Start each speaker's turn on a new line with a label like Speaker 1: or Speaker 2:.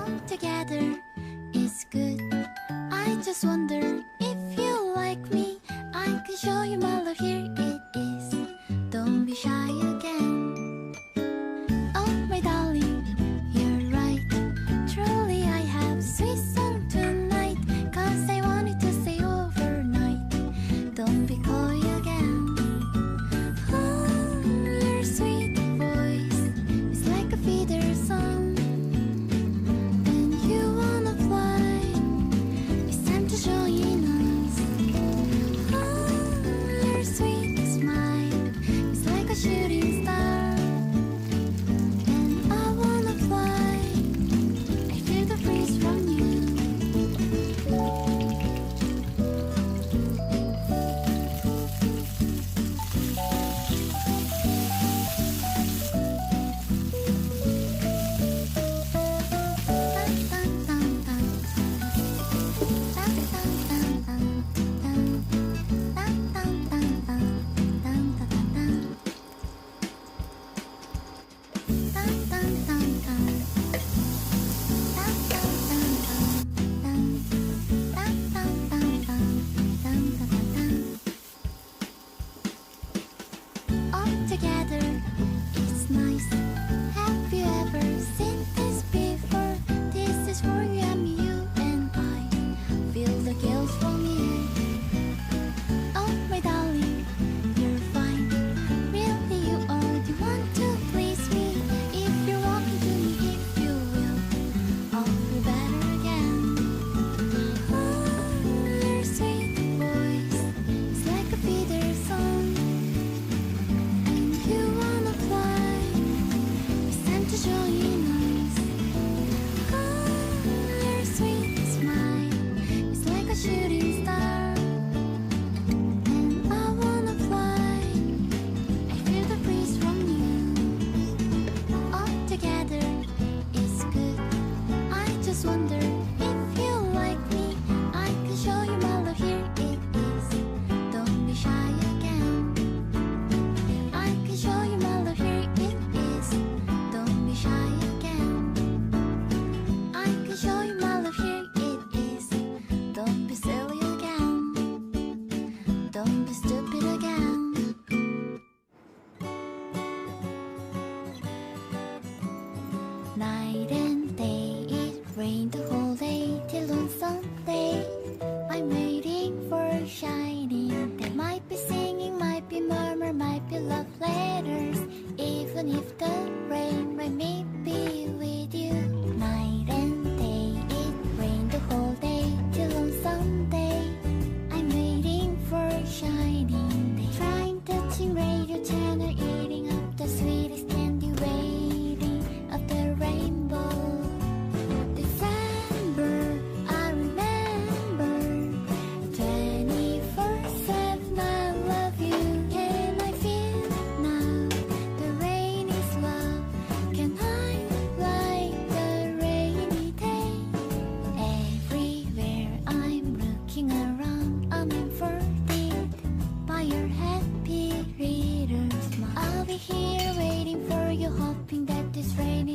Speaker 1: all together is good. I just wonder if you like me. I can show you my love, here it is. Don't be shy again. Oh my darling, you're right. Truly I have sweet song tonight, 'cause I wanted to stay overnight. Don't be coy again. Oh, your sweet voice is like a feeder song. And you wanna fly, it's time to join us. Oh, your sweet smile is like a shooting star. And I wanna fly, I feel the breeze from you. All together, it's nice. Have you ever seen this before? This is for you and me, you and I. Feel the gills from you. Oh my darling, you're fine. Really you are. You want to please me. If you're walking to me, if you will, I'll feel better again. Oh, your sweet voice is like a feeder song. And you wanna fly, it's time to join us. Oh, your sweet smile is like a shooting star. And I wanna fly, I feel the breeze from you. All together is good. I just wonder if you like me. I can show you my love, here it is. Don't be shy again. I can show you my love, here it is. Don't be shy again. I can show you my love, here it is. Don't be silly again. Don't be stupid again. Night and day, it rained the whole day till on Sunday. I'm waiting for a shining day. Might be singing, might be murmur, might be love letters. Even if the rain may be with you. Night and day, it rained the whole day till on Sunday. I'm waiting for a shining day. Trying touching radio channel, eating up the sweetest candy, waiting of the rainbow. December, I remember 24/7 I love you. Can I feel now the rain is love? Can I like the rainy day? Everywhere I'm looking around, I'm inverted by your happy reader smile. I'll be here waiting for you, hoping that this rainy